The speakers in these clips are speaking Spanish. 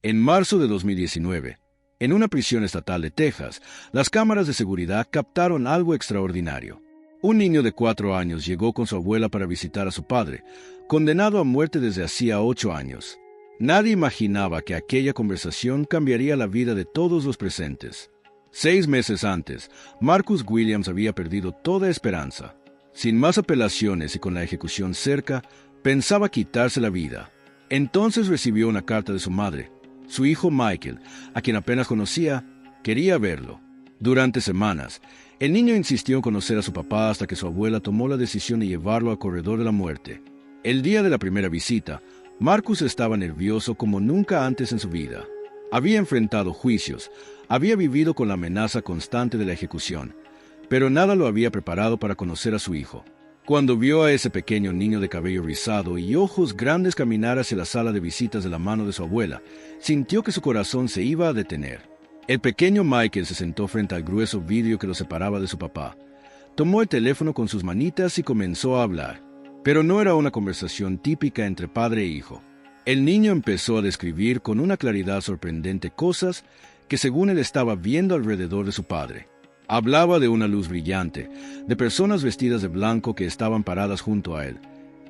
En marzo de 2019, en una prisión estatal de Texas, las cámaras de seguridad captaron algo extraordinario. Un niño de 4 años llegó con su abuela para visitar a su padre, condenado a muerte desde hacía 8 años. Nadie imaginaba que aquella conversación cambiaría la vida de todos los presentes. 6 meses antes, Marcus Williams había perdido toda esperanza. Sin más apelaciones y con la ejecución cerca, pensaba quitarse la vida. Entonces recibió una carta de su madre. Su hijo Michael, a quien apenas conocía, quería verlo. Durante semanas, el niño insistió en conocer a su papá hasta que su abuela tomó la decisión de llevarlo al corredor de la muerte. El día de la primera visita, Marcus estaba nervioso como nunca antes en su vida. Había enfrentado juicios, había vivido con la amenaza constante de la ejecución, pero nada lo había preparado para conocer a su hijo. Cuando vio a ese pequeño niño de cabello rizado y ojos grandes caminar hacia la sala de visitas de la mano de su abuela, sintió que su corazón se iba a detener. El pequeño Michael se sentó frente al grueso vidrio que lo separaba de su papá. Tomó el teléfono con sus manitas y comenzó a hablar. Pero no era una conversación típica entre padre e hijo. El niño empezó a describir con una claridad sorprendente cosas que según él estaba viendo alrededor de su padre. Hablaba de una luz brillante, de personas vestidas de blanco que estaban paradas junto a él,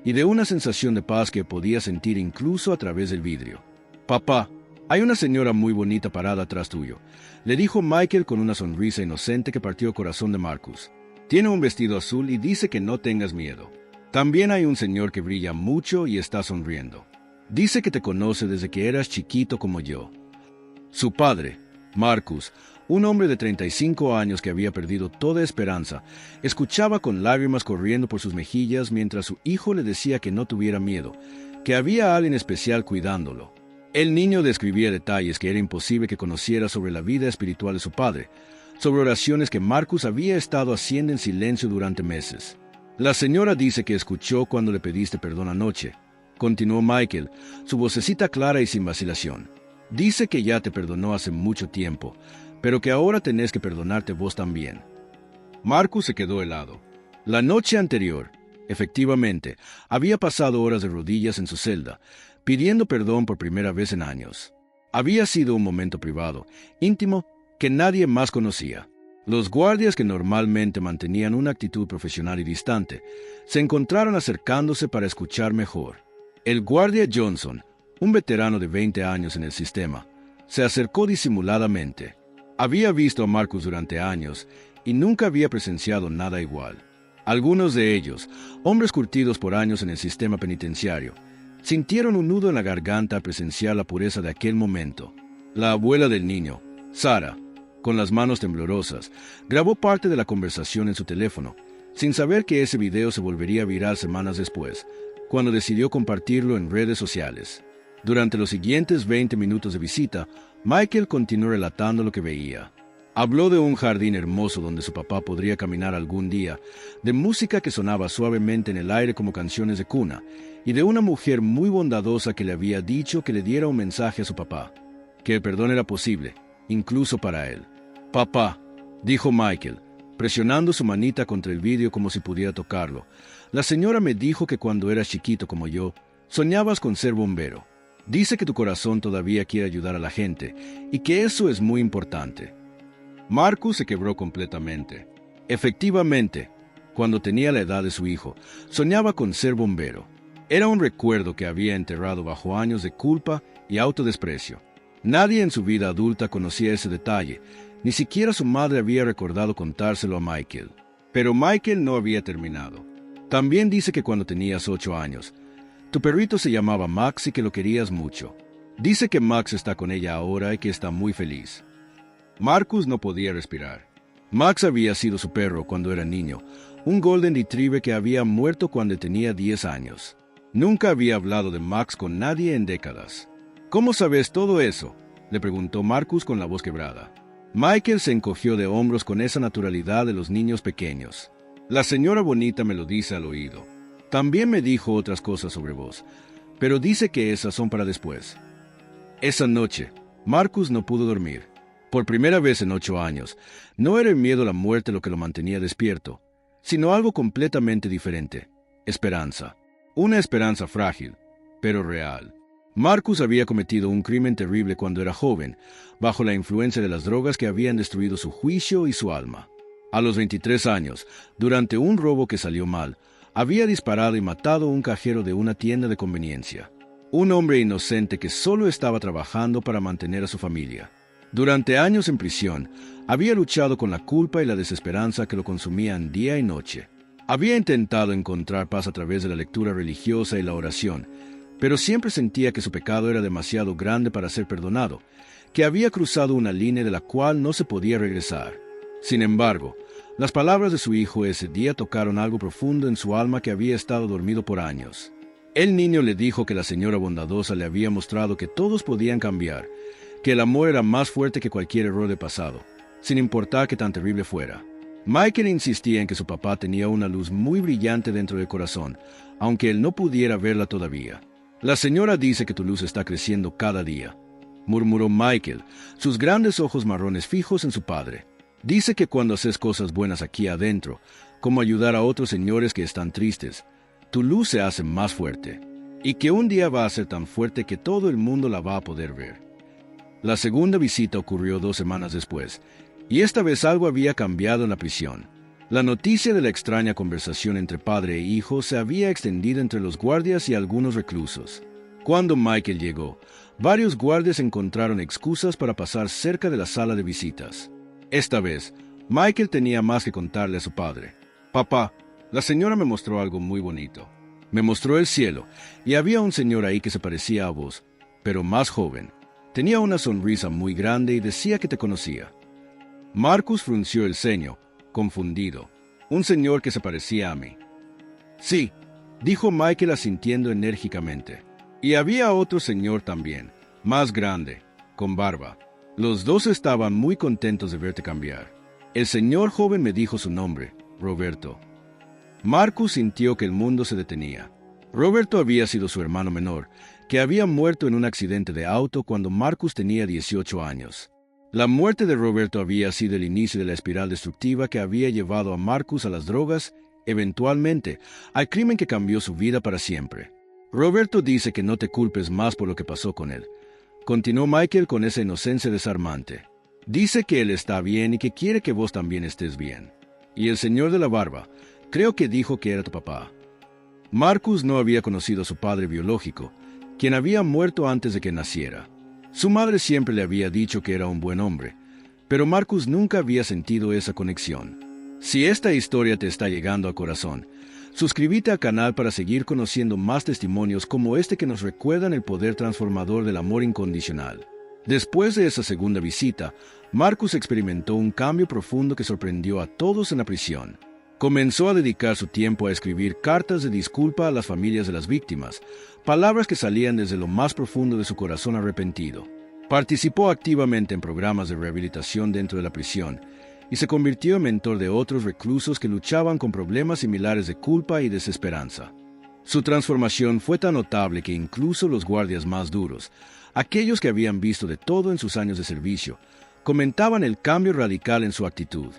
y de una sensación de paz que podía sentir incluso a través del vidrio. «Papá, hay una señora muy bonita parada atrás tuyo», le dijo Michael con una sonrisa inocente que partió el corazón de Marcus. «Tiene un vestido azul y dice que no tengas miedo. También hay un señor que brilla mucho y está sonriendo. Dice que te conoce desde que eras chiquito como yo». Su padre, Marcus, un hombre de 35 años que había perdido toda esperanza, escuchaba con lágrimas corriendo por sus mejillas mientras su hijo le decía que no tuviera miedo, que había alguien especial cuidándolo. El niño describía detalles que era imposible que conociera sobre la vida espiritual de su padre, sobre oraciones que Marcus había estado haciendo en silencio durante meses. «La señora dice que escuchó cuando le pediste perdón anoche», continuó Michael, su vocecita clara y sin vacilación. «Dice que ya te perdonó hace mucho tiempo, pero que ahora tenés que perdonarte vos también». Marcus se quedó helado. La noche anterior, efectivamente, había pasado horas de rodillas en su celda, pidiendo perdón por primera vez en años. Había sido un momento privado, íntimo, que nadie más conocía. Los guardias que normalmente mantenían una actitud profesional y distante, se encontraron acercándose para escuchar mejor. El guardia Johnson, un veterano de 20 años en el sistema, se acercó disimuladamente. Había visto a Marcus durante años y nunca había presenciado nada igual. Algunos de ellos, hombres curtidos por años en el sistema penitenciario, sintieron un nudo en la garganta al presenciar la pureza de aquel momento. La abuela del niño, Sarah, con las manos temblorosas, grabó parte de la conversación en su teléfono, sin saber que ese video se volvería viral semanas después, cuando decidió compartirlo en redes sociales. Durante los siguientes 20 minutos de visita, Michael continuó relatando lo que veía. Habló de un jardín hermoso donde su papá podría caminar algún día, de música que sonaba suavemente en el aire como canciones de cuna, y de una mujer muy bondadosa que le había dicho que le diera un mensaje a su papá, que el perdón era posible, incluso para él. «Papá», dijo Michael, presionando su manita contra el vidrio como si pudiera tocarlo, «la señora me dijo que cuando eras chiquito como yo, soñabas con ser bombero. Dice que tu corazón todavía quiere ayudar a la gente, y que eso es muy importante». Marcus se quebró completamente. Efectivamente, cuando tenía la edad de su hijo, soñaba con ser bombero. Era un recuerdo que había enterrado bajo años de culpa y autodesprecio. Nadie en su vida adulta conocía ese detalle, ni siquiera su madre había recordado contárselo a Michael. Pero Michael no había terminado. También dice que cuando tenías 8 años, tu perrito se llamaba Max y que lo querías mucho. Dice que Max está con ella ahora y que está muy feliz. Marcus no podía respirar. Max había sido su perro cuando era niño, un Golden Retriever que había muerto cuando tenía 10 años. Nunca había hablado de Max con nadie en décadas. «¿Cómo sabes todo eso?», le preguntó Marcus con la voz quebrada. Michael se encogió de hombros con esa naturalidad de los niños pequeños. «La señora bonita me lo dice al oído. También me dijo otras cosas sobre vos, pero dice que esas son para después». Esa noche, Marcus no pudo dormir. Por primera vez en 8 años, no era el miedo a la muerte lo que lo mantenía despierto, sino algo completamente diferente: esperanza. Una esperanza frágil, pero real. Marcus había cometido un crimen terrible cuando era joven, bajo la influencia de las drogas que habían destruido su juicio y su alma. A los 23 años, durante un robo que salió mal, había disparado y matado a un cajero de una tienda de conveniencia. Un hombre inocente que solo estaba trabajando para mantener a su familia. Durante años en prisión, había luchado con la culpa y la desesperanza que lo consumían día y noche. Había intentado encontrar paz a través de la lectura religiosa y la oración, pero siempre sentía que su pecado era demasiado grande para ser perdonado, que había cruzado una línea de la cual no se podía regresar. Sin embargo, las palabras de su hijo ese día tocaron algo profundo en su alma que había estado dormido por años. El niño le dijo que la señora bondadosa le había mostrado que todos podían cambiar, que el amor era más fuerte que cualquier error de pasado, sin importar qué tan terrible fuera. Michael insistía en que su papá tenía una luz muy brillante dentro del corazón, aunque él no pudiera verla todavía. La señora dice que tu luz está creciendo cada día, murmuró Michael, sus grandes ojos marrones fijos en su padre. Dice que cuando haces cosas buenas aquí adentro, como ayudar a otros señores que están tristes, tu luz se hace más fuerte, y que un día va a ser tan fuerte que todo el mundo la va a poder ver. La segunda visita ocurrió 2 semanas después, y esta vez algo había cambiado en la prisión. La noticia de la extraña conversación entre padre e hijo se había extendido entre los guardias y algunos reclusos. Cuando Michael llegó, varios guardias encontraron excusas para pasar cerca de la sala de visitas. Esta vez, Michael tenía más que contarle a su padre. «Papá, la señora me mostró algo muy bonito. Me mostró el cielo, y había un señor ahí que se parecía a vos, pero más joven. Tenía una sonrisa muy grande y decía que te conocía». Marcus frunció el ceño, confundido. «Un señor que se parecía a mí». «Sí», dijo Michael asintiendo enérgicamente. «Y había otro señor también, más grande, con barba. Los dos estaban muy contentos de verte cambiar. El señor joven me dijo su nombre, Roberto». Marcus sintió que el mundo se detenía. Roberto había sido su hermano menor, que había muerto en un accidente de auto cuando Marcus tenía 18 años. La muerte de Roberto había sido el inicio de la espiral destructiva que había llevado a Marcus a las drogas, eventualmente, al crimen que cambió su vida para siempre. «Roberto dice que no te culpes más por lo que pasó con él», continuó Michael con esa inocencia desarmante. «Dice que él está bien y que quiere que vos también estés bien. Y el señor de la barba, creo que dijo que era tu papá». Marcus no había conocido a su padre biológico, quien había muerto antes de que naciera. Su madre siempre le había dicho que era un buen hombre, pero Marcus nunca había sentido esa conexión. Si esta historia te está llegando al corazón, suscríbete al canal para seguir conociendo más testimonios como este que nos recuerdan el poder transformador del amor incondicional. Después de esa segunda visita, Marcus experimentó un cambio profundo que sorprendió a todos en la prisión. Comenzó a dedicar su tiempo a escribir cartas de disculpa a las familias de las víctimas, palabras que salían desde lo más profundo de su corazón arrepentido. Participó activamente en programas de rehabilitación dentro de la prisión y se convirtió en mentor de otros reclusos que luchaban con problemas similares de culpa y desesperanza. Su transformación fue tan notable que incluso los guardias más duros, aquellos que habían visto de todo en sus años de servicio, comentaban el cambio radical en su actitud.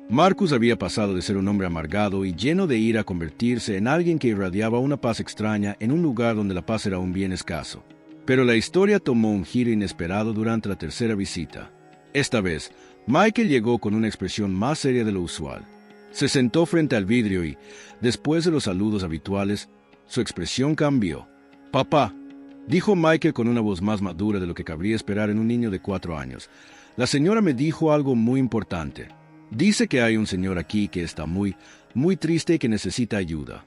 Marcus había pasado de ser un hombre amargado y lleno de ira a convertirse en alguien que irradiaba una paz extraña en un lugar donde la paz era un bien escaso. Pero la historia tomó un giro inesperado durante la tercera visita. Esta vez, Michael llegó con una expresión más seria de lo usual. Se sentó frente al vidrio y, después de los saludos habituales, su expresión cambió. «Papá», dijo Michael con una voz más madura de lo que cabría esperar en un niño de 4 años, «la señora me dijo algo muy importante. Dice que hay un señor aquí que está muy triste y que necesita ayuda».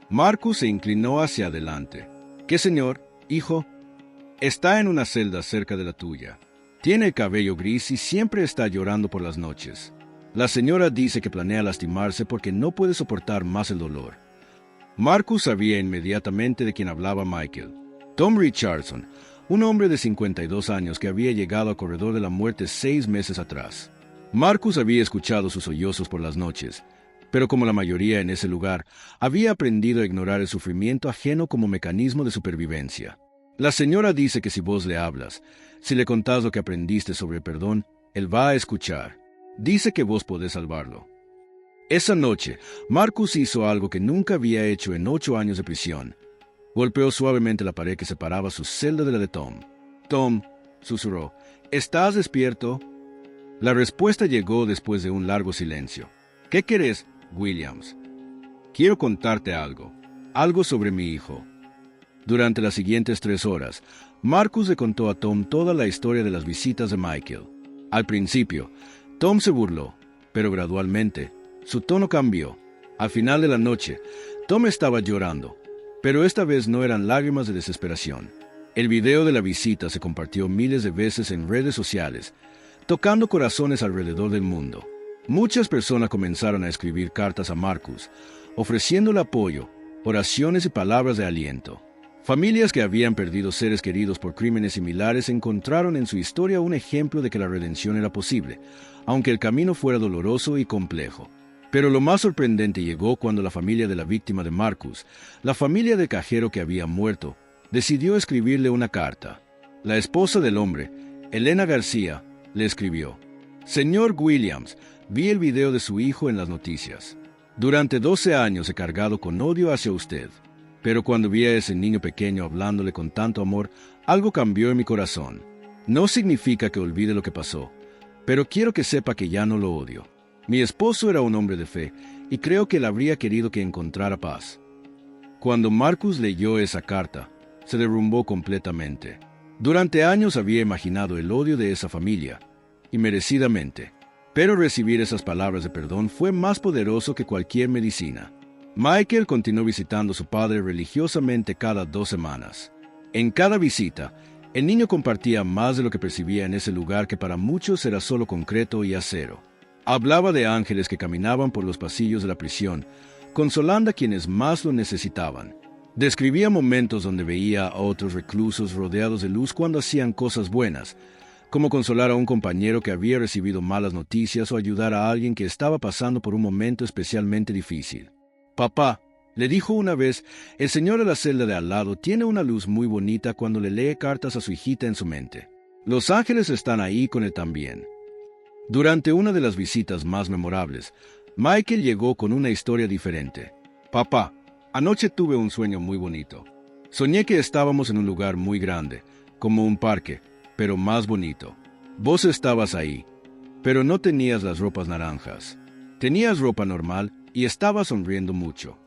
Marcus se inclinó hacia adelante. «¿Qué señor, hijo?» «Está en una celda cerca de la tuya. Tiene el cabello gris y siempre está llorando por las noches. La señora dice que planea lastimarse porque no puede soportar más el dolor». Marcus sabía inmediatamente de quién hablaba Michael. Tom Richardson, un hombre de 52 años que había llegado al corredor de la muerte 6 meses atrás. Marcus había escuchado sus sollozos por las noches, pero como la mayoría en ese lugar, había aprendido a ignorar el sufrimiento ajeno como mecanismo de supervivencia. «La señora dice que si vos le hablas, si le contás lo que aprendiste sobre el perdón, él va a escuchar. Dice que vos podés salvarlo». Esa noche, Marcus hizo algo que nunca había hecho en 8 años de prisión. Golpeó suavemente la pared que separaba su celda de la de Tom. Tom, susurró, ¿estás despierto? La respuesta llegó después de un largo silencio. ¿Qué querés, Williams? Quiero contarte algo. Algo sobre mi hijo. Durante las siguientes 3 horas, Marcus le contó a Tom toda la historia de las visitas de Michael. Al principio, Tom se burló, pero gradualmente, su tono cambió. Al final de la noche, Tom estaba llorando, pero esta vez no eran lágrimas de desesperación. El video de la visita se compartió miles de veces en redes sociales, tocando corazones alrededor del mundo. Muchas personas comenzaron a escribir cartas a Marcus, ofreciéndole apoyo, oraciones y palabras de aliento. Familias que habían perdido seres queridos por crímenes similares encontraron en su historia un ejemplo de que la redención era posible, aunque el camino fuera doloroso y complejo. Pero lo más sorprendente llegó cuando la familia de la víctima de Marcus, la familia del cajero que había muerto, decidió escribirle una carta. La esposa del hombre, Elena García, le escribió: Señor Williams, vi el video de su hijo en las noticias. Durante 12 años he cargado con odio hacia usted, pero cuando vi a ese niño pequeño hablándole con tanto amor, algo cambió en mi corazón. No significa que olvide lo que pasó, pero quiero que sepa que ya no lo odio. Mi esposo era un hombre de fe, y creo que él habría querido que encontrara paz. Cuando Marcus leyó esa carta, se derrumbó completamente. Durante años había imaginado el odio de esa familia, y merecidamente. Pero recibir esas palabras de perdón fue más poderoso que cualquier medicina. Michael continuó visitando a su padre religiosamente cada 2 semanas. En cada visita, el niño compartía más de lo que percibía en ese lugar que para muchos era solo concreto y acero. Hablaba de ángeles que caminaban por los pasillos de la prisión, consolando a quienes más lo necesitaban. Describía momentos donde veía a otros reclusos rodeados de luz cuando hacían cosas buenas, como consolar a un compañero que había recibido malas noticias o ayudar a alguien que estaba pasando por un momento especialmente difícil. Papá, le dijo una vez, el señor de la celda de al lado tiene una luz muy bonita cuando le lee cartas a su hijita en su mente. Los ángeles están ahí con él también. Durante una de las visitas más memorables, Michael llegó con una historia diferente. Papá, anoche tuve un sueño muy bonito. Soñé que estábamos en un lugar muy grande, como un parque, pero más bonito. Vos estabas ahí, pero no tenías las ropas naranjas. Tenías ropa normal y estabas sonriendo mucho.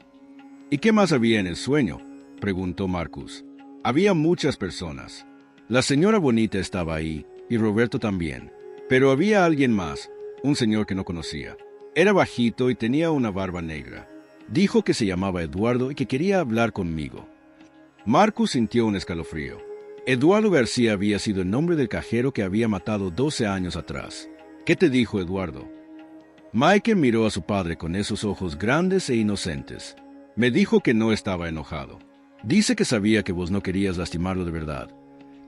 ¿Y qué más había en el sueño?, preguntó Marcus. Había muchas personas. La señora bonita estaba ahí, y Roberto también. Pero había alguien más, un señor que no conocía. Era bajito y tenía una barba negra. Dijo que se llamaba Eduardo y que quería hablar conmigo. Marcus sintió un escalofrío. Eduardo García había sido el nombre del cajero que había matado 12 años atrás. ¿Qué te dijo Eduardo? Michael miró a su padre con esos ojos grandes e inocentes. Me dijo que no estaba enojado. Dice que sabía que vos no querías lastimarlo de verdad,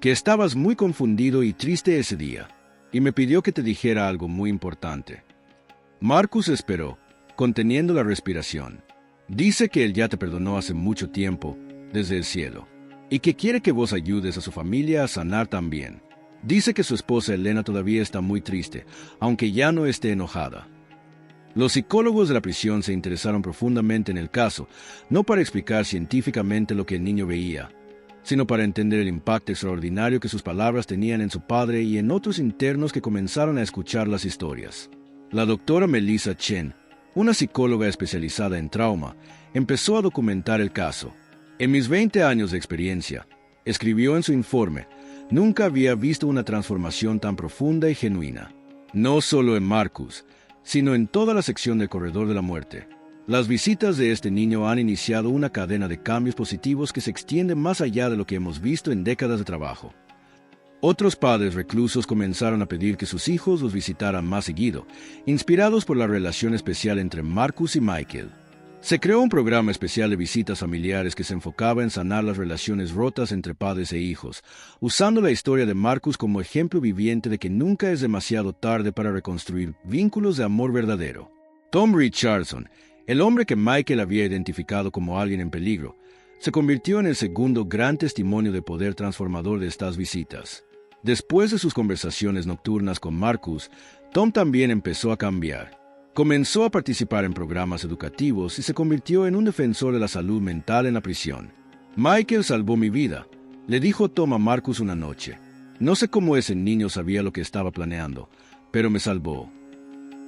que estabas muy confundido y triste ese día, y me pidió que te dijera algo muy importante. Marcus esperó, conteniendo la respiración. Dice que él ya te perdonó hace mucho tiempo, desde el cielo, y que quiere que vos ayudes a su familia a sanar también. Dice que su esposa Elena todavía está muy triste, aunque ya no esté enojada. Los psicólogos de la prisión se interesaron profundamente en el caso, no para explicar científicamente lo que el niño veía, sino para entender el impacto extraordinario que sus palabras tenían en su padre y en otros internos que comenzaron a escuchar las historias. La doctora Melissa Chen, una psicóloga especializada en trauma, empezó a documentar el caso. En mis 20 años de experiencia, escribió en su informe, nunca había visto una transformación tan profunda y genuina. No solo en Marcus, sino en toda la sección del corredor de la muerte. Las visitas de este niño han iniciado una cadena de cambios positivos que se extienden más allá de lo que hemos visto en décadas de trabajo. Otros padres reclusos comenzaron a pedir que sus hijos los visitaran más seguido, inspirados por la relación especial entre Marcus y Michael. Se creó un programa especial de visitas familiares que se enfocaba en sanar las relaciones rotas entre padres e hijos, usando la historia de Marcus como ejemplo viviente de que nunca es demasiado tarde para reconstruir vínculos de amor verdadero. Tom Richardson, el hombre que Michael había identificado como alguien en peligro, se convirtió en el segundo gran testimonio de poder transformador de estas visitas. Después de sus conversaciones nocturnas con Marcus, Tom también empezó a cambiar. Comenzó a participar en programas educativos y se convirtió en un defensor de la salud mental en la prisión. Michael salvó mi vida, le dijo Tom a Marcus una noche. No sé cómo ese niño sabía lo que estaba planeando, pero me salvó.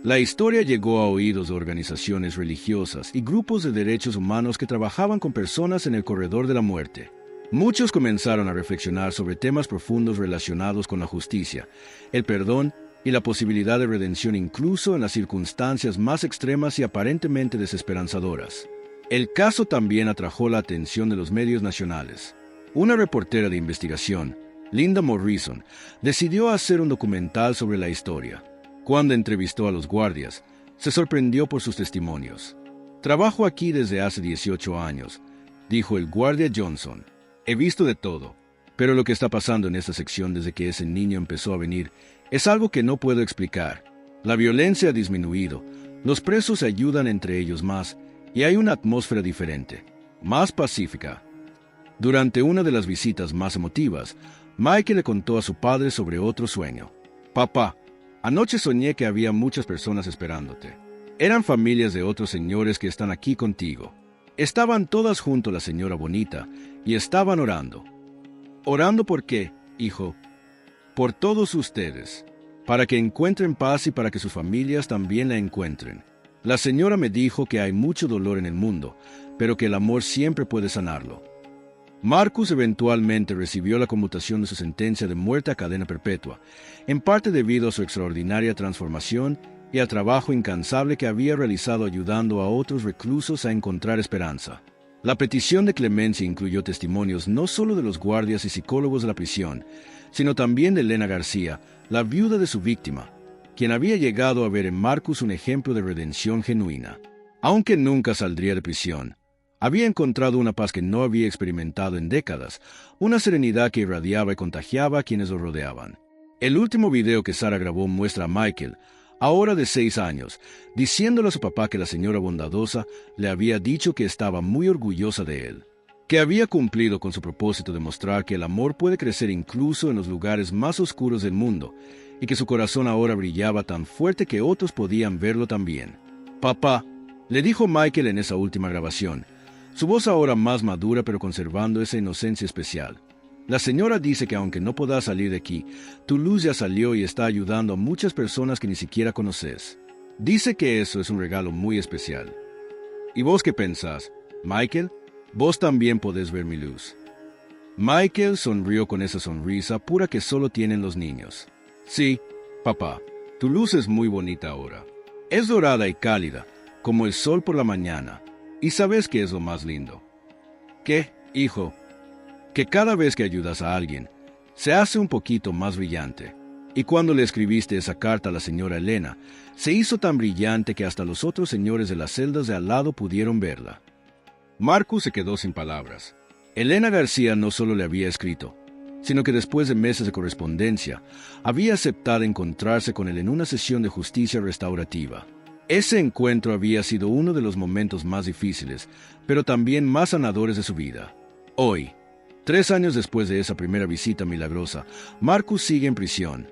La historia llegó a oídos de organizaciones religiosas y grupos de derechos humanos que trabajaban con personas en el corredor de la muerte. Muchos comenzaron a reflexionar sobre temas profundos relacionados con la justicia, el perdón y la posibilidad de redención incluso en las circunstancias más extremas y aparentemente desesperanzadoras. El caso también atrajo la atención de los medios nacionales. Una reportera de investigación, Linda Morrison, decidió hacer un documental sobre la historia. Cuando entrevistó a los guardias, se sorprendió por sus testimonios. Trabajo aquí desde hace 18 años, dijo el guardia Johnson. He visto de todo, pero lo que está pasando en esta sección desde que ese niño empezó a venir es algo que no puedo explicar. La violencia ha disminuido, los presos se ayudan entre ellos más y hay una atmósfera diferente, más pacífica. Durante una de las visitas más emotivas, Michael le contó a su padre sobre otro sueño. Papá, anoche soñé que había muchas personas esperándote. Eran familias de otros señores que están aquí contigo. Estaban todas junto a la señora bonita y estaban orando. ¿Orando por qué, hijo? Por todos ustedes, para que encuentren paz y para que sus familias también la encuentren. La señora me dijo que hay mucho dolor en el mundo, pero que el amor siempre puede sanarlo. Marcus eventualmente recibió la conmutación de su sentencia de muerte a cadena perpetua, en parte debido a su extraordinaria transformación y al trabajo incansable que había realizado ayudando a otros reclusos a encontrar esperanza. La petición de clemencia incluyó testimonios no solo de los guardias y psicólogos de la prisión, sino también de Elena García, la viuda de su víctima, quien había llegado a ver en Marcus un ejemplo de redención genuina. Aunque nunca saldría de prisión, había encontrado una paz que no había experimentado en décadas, una serenidad que irradiaba y contagiaba a quienes lo rodeaban. El último video que Sara grabó muestra a Michael, ahora de 6 años, diciéndole a su papá que la señora bondadosa le había dicho que estaba muy orgullosa de él, que había cumplido con su propósito de mostrar que el amor puede crecer incluso en los lugares más oscuros del mundo, y que su corazón ahora brillaba tan fuerte que otros podían verlo también. Papá, le dijo Michael en esa última grabación, su voz ahora más madura pero conservando esa inocencia especial. La señora dice que aunque no puedas salir de aquí, tu luz ya salió y está ayudando a muchas personas que ni siquiera conoces. Dice que eso es un regalo muy especial. ¿Y vos qué pensás, Michael? Vos también podés ver mi luz. Michael sonrió con esa sonrisa pura que solo tienen los niños. Sí, papá, tu luz es muy bonita ahora. Es dorada y cálida, como el sol por la mañana. ¿Y sabes qué es lo más lindo? ¿Qué, hijo? Que cada vez que ayudas a alguien, se hace un poquito más brillante. Y cuando le escribiste esa carta a la señora Elena, se hizo tan brillante que hasta los otros señores de las celdas de al lado pudieron verla. Marcus se quedó sin palabras. Elena García no solo le había escrito, sino que después de meses de correspondencia, había aceptado encontrarse con él en una sesión de justicia restaurativa. Ese encuentro había sido uno de los momentos más difíciles, pero también más sanadores de su vida. Hoy, 3 años después de esa primera visita milagrosa, Marcus sigue en prisión,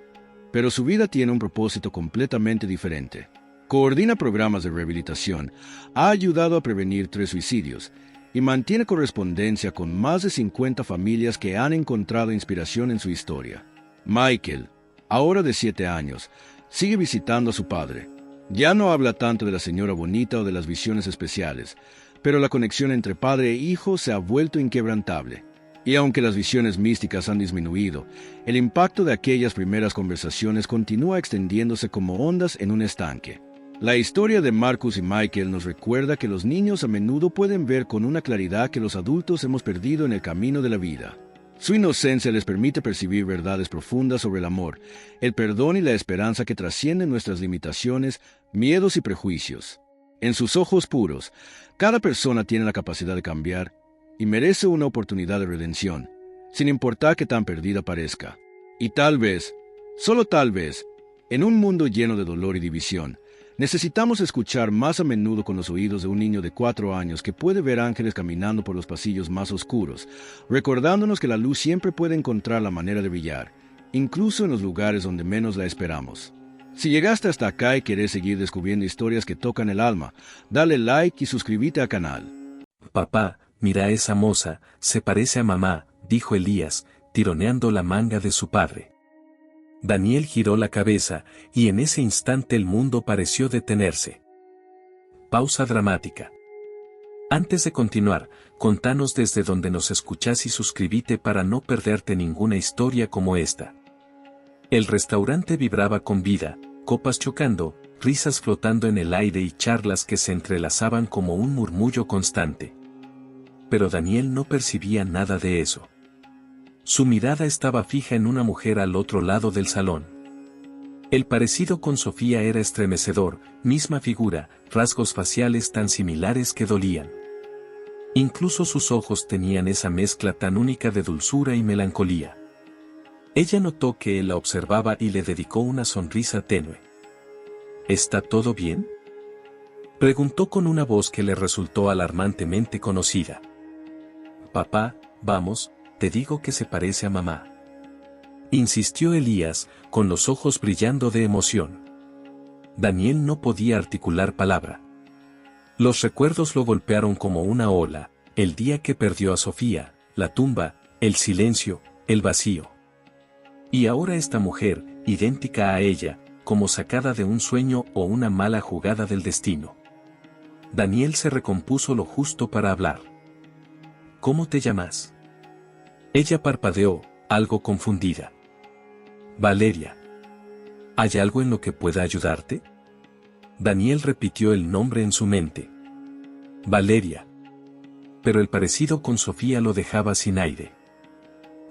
pero su vida tiene un propósito completamente diferente. Coordina programas de rehabilitación, ha ayudado a prevenir 3 suicidios y mantiene correspondencia con más de 50 familias que han encontrado inspiración en su historia. Michael, ahora de 7 años, sigue visitando a su padre. Ya no habla tanto de la señora bonita o de las visiones especiales, pero la conexión entre padre e hijo se ha vuelto inquebrantable. Y aunque las visiones místicas han disminuido, el impacto de aquellas primeras conversaciones continúa extendiéndose como ondas en un estanque. La historia de Marcus y Michael nos recuerda que los niños a menudo pueden ver con una claridad que los adultos hemos perdido en el camino de la vida. Su inocencia les permite percibir verdades profundas sobre el amor, el perdón y la esperanza que trascienden nuestras limitaciones, miedos y prejuicios. En sus ojos puros, cada persona tiene la capacidad de cambiar y merece una oportunidad de redención, sin importar qué tan perdida parezca. Y tal vez, solo tal vez, en un mundo lleno de dolor y división, necesitamos escuchar más a menudo con los oídos de un niño de 4 años que puede ver ángeles caminando por los pasillos más oscuros, recordándonos que la luz siempre puede encontrar la manera de brillar, incluso en los lugares donde menos la esperamos. Si llegaste hasta acá y querés seguir descubriendo historias que tocan el alma, dale like y suscríbete al canal. Papá, mira a esa moza, se parece a mamá, dijo Elías, tironeando la manga de su padre. Daniel giró la cabeza, y en ese instante el mundo pareció detenerse. Pausa dramática. Antes de continuar, contanos desde donde nos escuchás y suscríbete para no perderte ninguna historia como esta. El restaurante vibraba con vida, copas chocando, risas flotando en el aire y charlas que se entrelazaban como un murmullo constante. Pero Daniel no percibía nada de eso. Su mirada estaba fija en una mujer al otro lado del salón. El parecido con Sofía era estremecedor, misma figura, rasgos faciales tan similares que dolían. Incluso sus ojos tenían esa mezcla tan única de dulzura y melancolía. Ella notó que él la observaba y le dedicó una sonrisa tenue. ¿Está todo bien?, preguntó con una voz que le resultó alarmantemente conocida. Papá, vamos, te digo que se parece a mamá, insistió Elías, con los ojos brillando de emoción. Daniel no podía articular palabra. Los recuerdos lo golpearon como una ola, el día que perdió a Sofía, la tumba, el silencio, el vacío. Y ahora esta mujer, idéntica a ella, como sacada de un sueño o una mala jugada del destino. Daniel se recompuso lo justo para hablar. ¿Cómo te llamas? Ella parpadeó, algo confundida. Valeria. ¿Hay algo en lo que pueda ayudarte? Daniel repitió el nombre en su mente. Valeria. Pero el parecido con Sofía lo dejaba sin aire.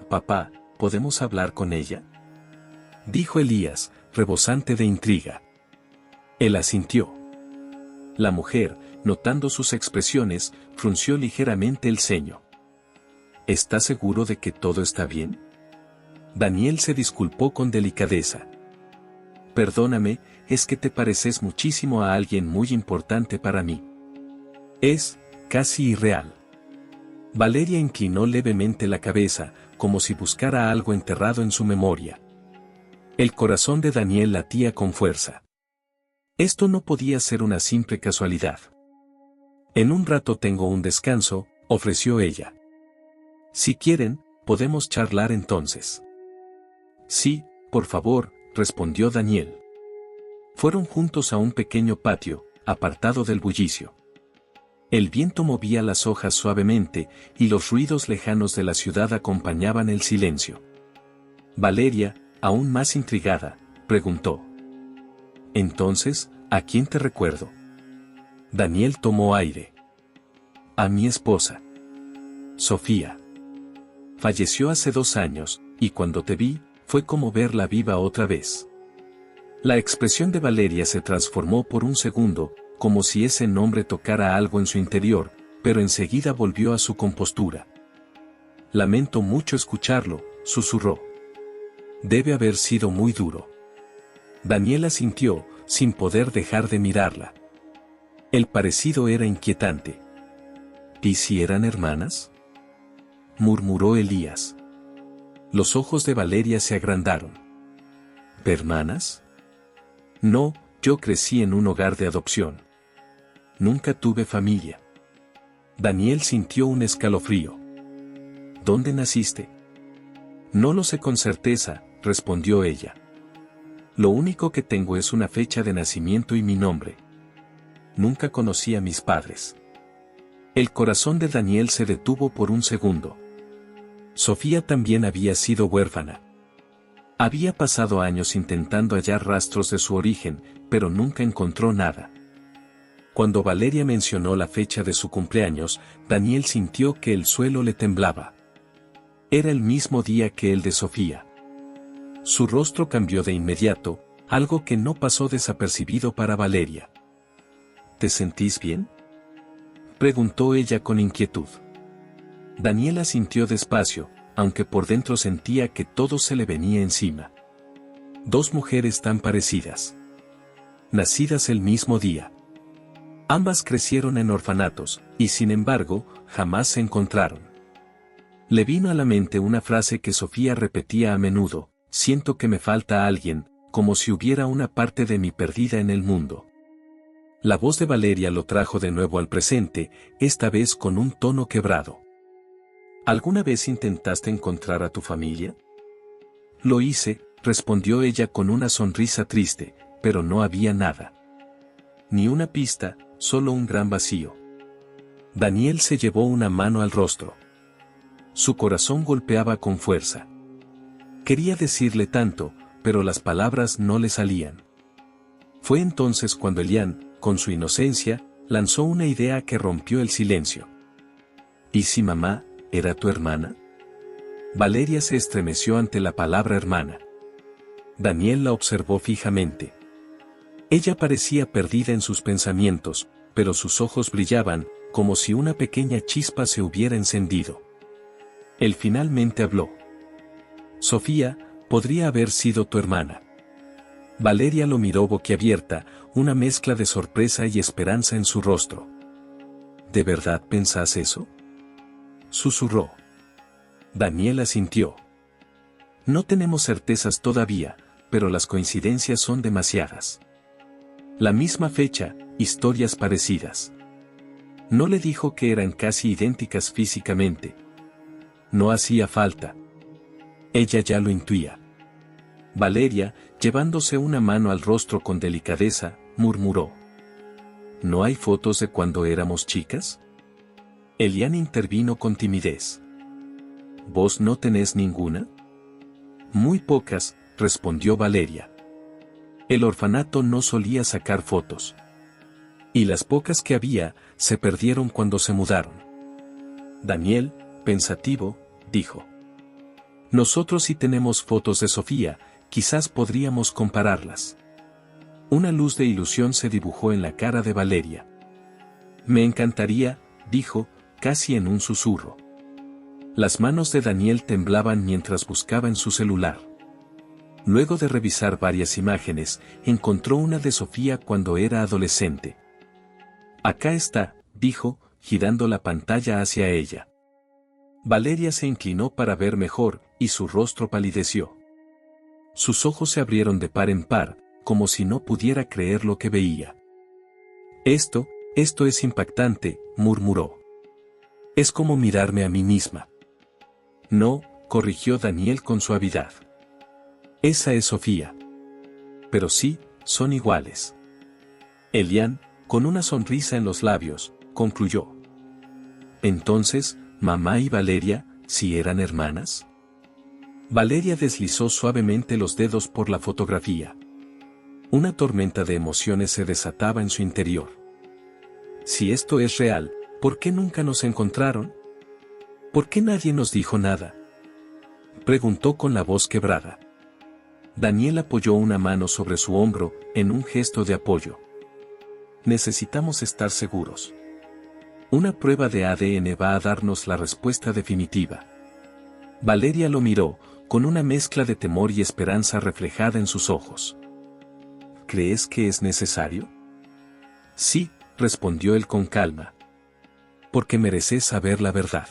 Papá, ¿podemos hablar con ella?, dijo Elías, rebosante de intriga. Él asintió. La mujer, notando sus expresiones, frunció ligeramente el ceño. ¿Estás seguro de que todo está bien? Daniel se disculpó con delicadeza. Perdóname, es que te pareces muchísimo a alguien muy importante para mí. Es, casi irreal. Valeria inclinó levemente la cabeza, como si buscara algo enterrado en su memoria. El corazón de Daniel latía con fuerza. Esto no podía ser una simple casualidad. En un rato tengo un descanso, ofreció ella. Si quieren, podemos charlar entonces. Sí, por favor, respondió Daniel. Fueron juntos a un pequeño patio, apartado del bullicio. El viento movía las hojas suavemente, y los ruidos lejanos de la ciudad acompañaban el silencio. Valeria, aún más intrigada, preguntó. Entonces, ¿a quién te recuerdo? Daniel tomó aire. A mi esposa. Sofía. Falleció hace 2 años, y cuando te vi, fue como verla viva otra vez. La expresión de Valeria se transformó por un segundo, como si ese nombre tocara algo en su interior, pero enseguida volvió a su compostura. Lamento mucho escucharlo, susurró. Debe haber sido muy duro. Daniel asintió, sin poder dejar de mirarla. El parecido era inquietante. ¿Y si eran hermanas?, murmuró Elías. Los ojos de Valeria se agrandaron. ¿Hermanas? No, yo crecí en un hogar de adopción. Nunca tuve familia. Daniel sintió un escalofrío. ¿Dónde naciste? No lo sé con certeza, respondió ella. Lo único que tengo es una fecha de nacimiento y mi nombre. Nunca conocí a mis padres. El corazón de Daniel se detuvo por un segundo. Sofía también había sido huérfana. Había pasado años intentando hallar rastros de su origen, pero nunca encontró nada. Cuando Valeria mencionó la fecha de su cumpleaños, Daniel sintió que el suelo le temblaba. Era el mismo día que el de Sofía. Su rostro cambió de inmediato, algo que no pasó desapercibido para Valeria. ¿Te sentís bien?, preguntó ella con inquietud. Daniel asintió despacio, aunque por dentro sentía que todo se le venía encima. 2 mujeres tan parecidas. Nacidas el mismo día. Ambas crecieron en orfanatos, y sin embargo, jamás se encontraron. Le vino a la mente una frase que Sofía repetía a menudo: siento que me falta alguien, como si hubiera una parte de mí perdida en el mundo. La voz de Valeria lo trajo de nuevo al presente, esta vez con un tono quebrado. ¿Alguna vez intentaste encontrar a tu familia? Lo hice, respondió ella con una sonrisa triste, pero no había nada. Ni una pista, solo un gran vacío. Daniel se llevó una mano al rostro. Su corazón golpeaba con fuerza. Quería decirle tanto, pero las palabras no le salían. Fue entonces cuando Elian, con su inocencia, lanzó una idea que rompió el silencio. ¿Y si mamá era tu hermana? Valeria se estremeció ante la palabra hermana. Daniel la observó fijamente. Ella parecía perdida en sus pensamientos, pero sus ojos brillaban, como si una pequeña chispa se hubiera encendido. Él finalmente habló. Sofía, podría haber sido tu hermana. Valeria lo miró boquiabierta, una mezcla de sorpresa y esperanza en su rostro. ¿De verdad pensás eso? Susurró. Daniel asintió. No tenemos certezas todavía, pero las coincidencias son demasiadas. La misma fecha, historias parecidas. No le dijo que eran casi idénticas físicamente. No hacía falta. Ella ya lo intuía. Valeria, llevándose una mano al rostro con delicadeza, murmuró. ¿No hay fotos de cuando éramos chicas? Elian intervino con timidez. ¿Vos no tenés ninguna? Muy pocas, respondió Valeria. El orfanato no solía sacar fotos. Y las pocas que había, se perdieron cuando se mudaron. Daniel, pensativo, dijo. Nosotros sí tenemos fotos de Sofía, quizás podríamos compararlas. Una luz de ilusión se dibujó en la cara de Valeria. Me encantaría, dijo, casi en un susurro. Las manos de Daniel temblaban mientras buscaba en su celular. Luego de revisar varias imágenes, encontró una de Sofía cuando era adolescente. Acá está, dijo, girando la pantalla hacia ella. Valeria se inclinó para ver mejor, y su rostro palideció. Sus ojos se abrieron de par en par, como si no pudiera creer lo que veía. Esto es impactante, murmuró. Es como mirarme a mí misma. No, corrigió Daniel con suavidad. Esa es Sofía. Pero sí, son iguales. Elian, con una sonrisa en los labios, concluyó. Entonces, mamá y Valeria, ¿sí eran hermanas? Valeria deslizó suavemente los dedos por la fotografía. Una tormenta de emociones se desataba en su interior. Si esto es real, ¿por qué nunca nos encontraron? ¿Por qué nadie nos dijo nada? Preguntó con la voz quebrada. Daniel apoyó una mano sobre su hombro, en un gesto de apoyo. Necesitamos estar seguros. Una prueba de ADN va a darnos la respuesta definitiva. Valeria lo miró, con una mezcla de temor y esperanza reflejada en sus ojos. ¿Crees que es necesario? Sí, respondió él con calma. Porque mereces saber la verdad.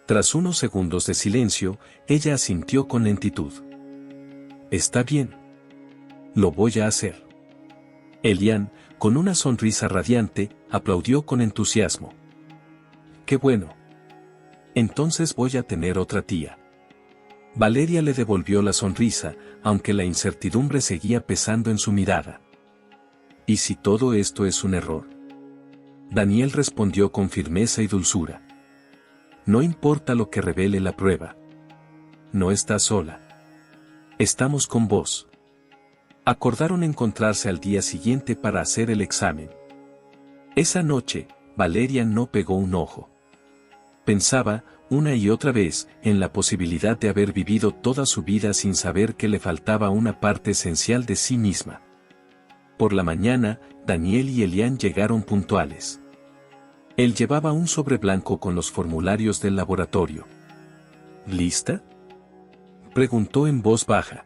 Tras unos segundos de silencio, ella asintió con lentitud. Está bien. Lo voy a hacer. Elian, con una sonrisa radiante, aplaudió con entusiasmo. ¡Qué bueno! Entonces voy a tener otra tía. Valeria le devolvió la sonrisa, aunque la incertidumbre seguía pesando en su mirada. ¿Y si todo esto es un error? Daniel respondió con firmeza y dulzura. No importa lo que revele la prueba. No estás sola. Estamos con vos. Acordaron encontrarse al día siguiente para hacer el examen. Esa noche, Valeria no pegó un ojo. Pensaba, una y otra vez, en la posibilidad de haber vivido toda su vida sin saber que le faltaba una parte esencial de sí misma. Por la mañana, Daniel y Elian llegaron puntuales. Él llevaba un sobre blanco con los formularios del laboratorio. ¿Lista?, preguntó en voz baja.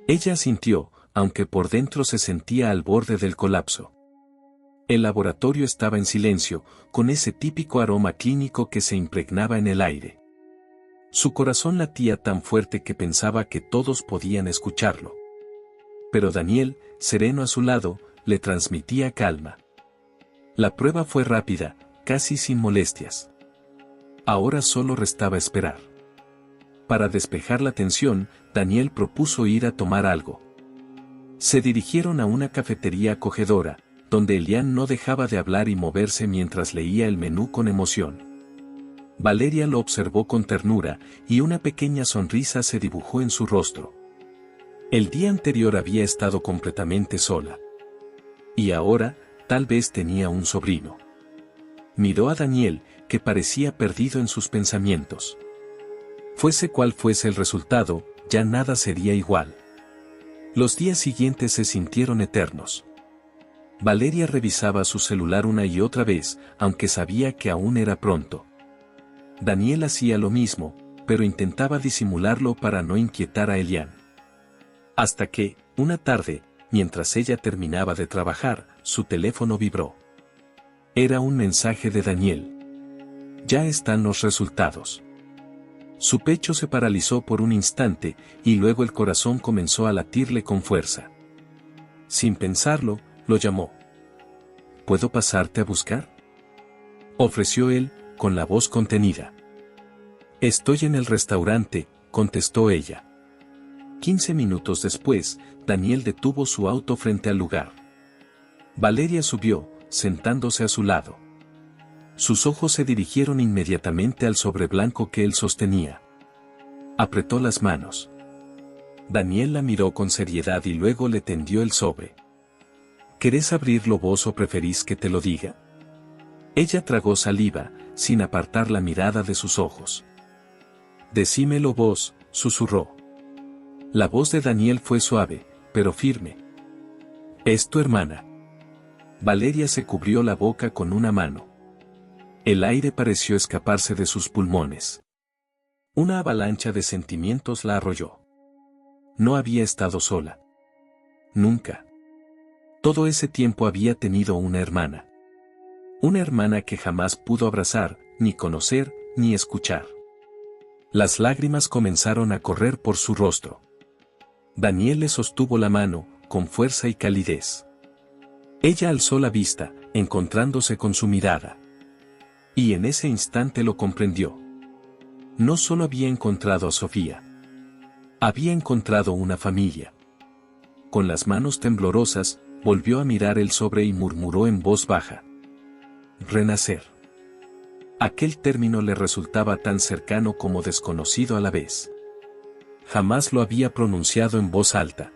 Ella asintió, aunque por dentro se sentía al borde del colapso. El laboratorio estaba en silencio, con ese típico aroma clínico que se impregnaba en el aire. Su corazón latía tan fuerte que pensaba que todos podían escucharlo. Pero Daniel, sereno a su lado, le transmitía calma. La prueba fue rápida, casi sin molestias. Ahora solo restaba esperar. Para despejar la tensión, Daniel propuso ir a tomar algo. Se dirigieron a una cafetería acogedora, donde Elian no dejaba de hablar y moverse mientras leía el menú con emoción. Valeria lo observó con ternura, y una pequeña sonrisa se dibujó en su rostro. El día anterior había estado completamente sola. Y ahora, tal vez tenía un sobrino. Miró a Daniel, que parecía perdido en sus pensamientos. Fuese cual fuese el resultado, ya nada sería igual. Los días siguientes se sintieron eternos. Valeria revisaba su celular una y otra vez, aunque sabía que aún era pronto. Daniel hacía lo mismo, pero intentaba disimularlo para no inquietar a Elian. Hasta que, una tarde, mientras ella terminaba de trabajar, su teléfono vibró. Era un mensaje de Daniel. Ya están los resultados. Su pecho se paralizó por un instante, y luego el corazón comenzó a latirle con fuerza. Sin pensarlo, lo llamó. ¿Puedo pasarte a buscar?, ofreció él, con la voz contenida. Estoy en el restaurante, contestó ella. 15 minutos después, Daniel detuvo su auto frente al lugar. Valeria subió, sentándose a su lado. Sus ojos se dirigieron inmediatamente al sobre blanco que él sostenía. Apretó las manos. Daniel la miró con seriedad y luego le tendió el sobre. ¿Querés abrirlo vos o preferís que te lo diga? Ella tragó saliva, sin apartar la mirada de sus ojos. Decímelo vos, susurró. La voz de Daniel fue suave, pero firme. ¿Es tu hermana? Valeria se cubrió la boca con una mano. El aire pareció escaparse de sus pulmones. Una avalancha de sentimientos la arrolló. No había estado sola. Nunca. Todo ese tiempo había tenido una hermana. Una hermana que jamás pudo abrazar, ni conocer, ni escuchar. Las lágrimas comenzaron a correr por su rostro. Daniel le sostuvo la mano, con fuerza y calidez. Ella alzó la vista, encontrándose con su mirada. Y en ese instante lo comprendió. No solo había encontrado a Sofía. Había encontrado una familia. Con las manos temblorosas, volvió a mirar el sobre y murmuró en voz baja. Renacer. Aquel término le resultaba tan cercano como desconocido a la vez. Jamás lo había pronunciado en voz alta.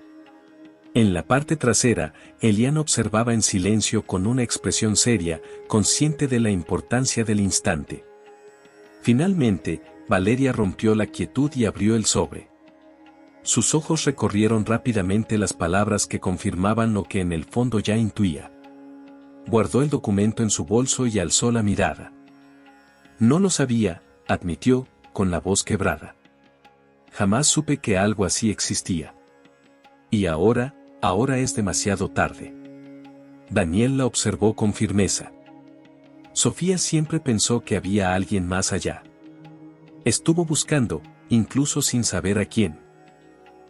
En la parte trasera, Elian observaba en silencio con una expresión seria, consciente de la importancia del instante. Finalmente, Valeria rompió la quietud y abrió el sobre. Sus ojos recorrieron rápidamente las palabras que confirmaban lo que en el fondo ya intuía. Guardó el documento en su bolso y alzó la mirada. No lo sabía, admitió, con la voz quebrada. Jamás supe que algo así existía. Y ahora es demasiado tarde. Daniel la observó con firmeza. Sofía siempre pensó que había alguien más allá. Estuvo buscando, incluso sin saber a quién.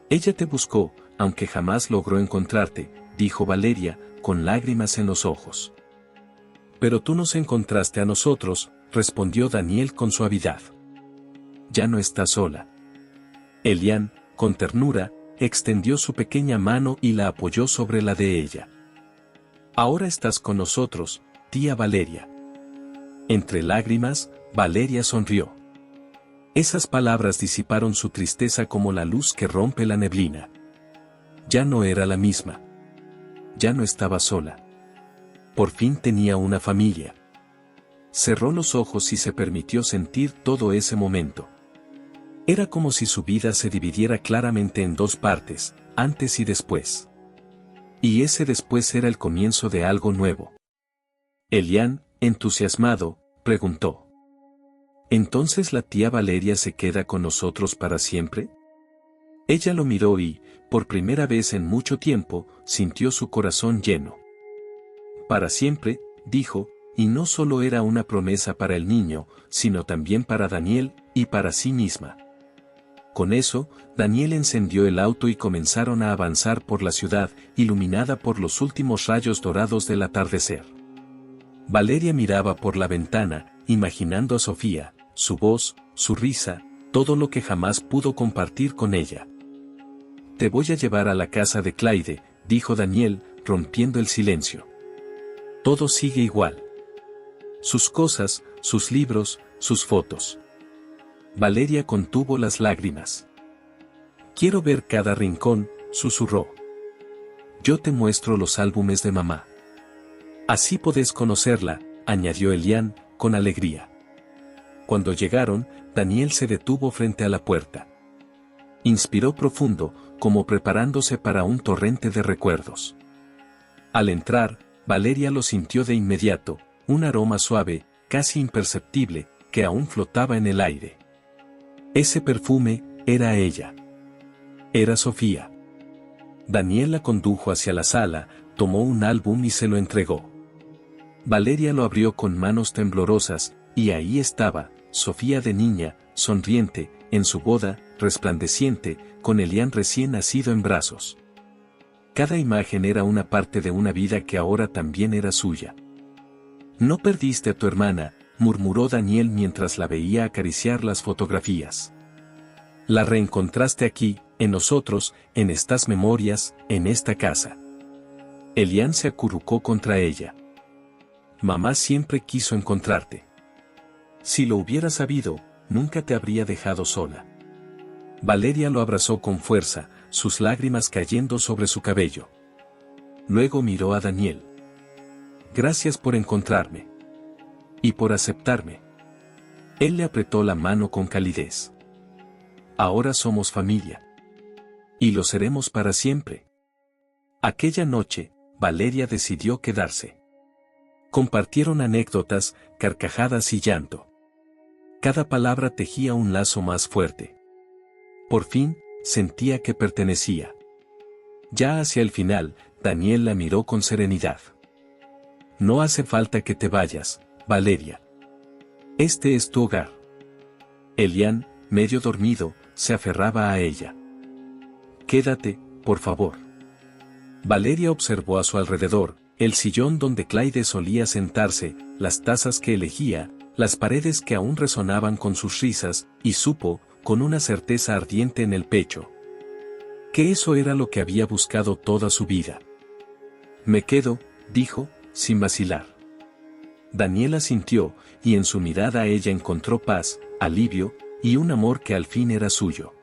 Ella te buscó, aunque jamás logró encontrarte, dijo Valeria, con lágrimas en los ojos. Pero tú nos encontraste a nosotros, respondió Daniel con suavidad. Ya no estás sola. Elian, con ternura, extendió su pequeña mano y la apoyó sobre la de ella. Ahora estás con nosotros, tía Valeria. Entre lágrimas, Valeria sonrió. Esas palabras disiparon su tristeza como la luz que rompe la neblina. Ya no era la misma. Ya no estaba sola. Por fin tenía una familia. Cerró los ojos y se permitió sentir todo ese momento. Era como si su vida se dividiera claramente en dos partes, antes y después. Y ese después era el comienzo de algo nuevo. Elian, entusiasmado, preguntó. ¿Entonces la tía Valeria se queda con nosotros para siempre? Ella lo miró y, por primera vez en mucho tiempo, sintió su corazón lleno. Para siempre, dijo, y no solo era una promesa para el niño, sino también para Daniel, y para sí misma. Con eso, Daniel encendió el auto y comenzaron a avanzar por la ciudad, iluminada por los últimos rayos dorados del atardecer. Valeria miraba por la ventana, imaginando a Sofía, su voz, su risa, todo lo que jamás pudo compartir con ella. «Te voy a llevar a la casa de Clyde», dijo Daniel, rompiendo el silencio. «Todo sigue igual. Sus cosas, sus libros, sus fotos». Valeria contuvo las lágrimas. «Quiero ver cada rincón», susurró. «Yo te muestro los álbumes de mamá. Así podés conocerla», añadió Elian, con alegría. Cuando llegaron, Daniel se detuvo frente a la puerta. Inspiró profundo, como preparándose para un torrente de recuerdos. Al entrar, Valeria lo sintió de inmediato, un aroma suave, casi imperceptible, que aún flotaba en el aire. Ese perfume era ella. Era Sofía. Daniel la condujo hacia la sala, tomó un álbum y se lo entregó. Valeria lo abrió con manos temblorosas, y ahí estaba, Sofía de niña, sonriente, en su boda, resplandeciente, con Elian recién nacido en brazos. Cada imagen era una parte de una vida que ahora también era suya. «No perdiste a tu hermana», murmuró Daniel mientras la veía acariciar las fotografías. «La reencontraste aquí, en nosotros, en estas memorias, en esta casa». Elian se acurrucó contra ella. «Mamá siempre quiso encontrarte. Si lo hubiera sabido, nunca te habría dejado sola». Valeria lo abrazó con fuerza, sus lágrimas cayendo sobre su cabello. Luego miró a Daniel. «Gracias por encontrarme. Y por aceptarme». Él le apretó la mano con calidez. «Ahora somos familia. Y lo seremos para siempre». Aquella noche, Valeria decidió quedarse. Compartieron anécdotas, carcajadas y llanto. Cada palabra tejía un lazo más fuerte. Por fin, sentía que pertenecía. Ya hacia el final, Daniel la miró con serenidad. «No hace falta que te vayas, Valeria. Este es tu hogar». Elian, medio dormido, se aferraba a ella. «Quédate, por favor». Valeria observó a su alrededor, el sillón donde Clyde solía sentarse, las tazas que elegía, las paredes que aún resonaban con sus risas, y supo, con una certeza ardiente en el pecho, que eso era lo que había buscado toda su vida. «Me quedo», dijo, sin vacilar. Daniela sintió, y en su mirada ella encontró paz, alivio, y un amor que al fin era suyo.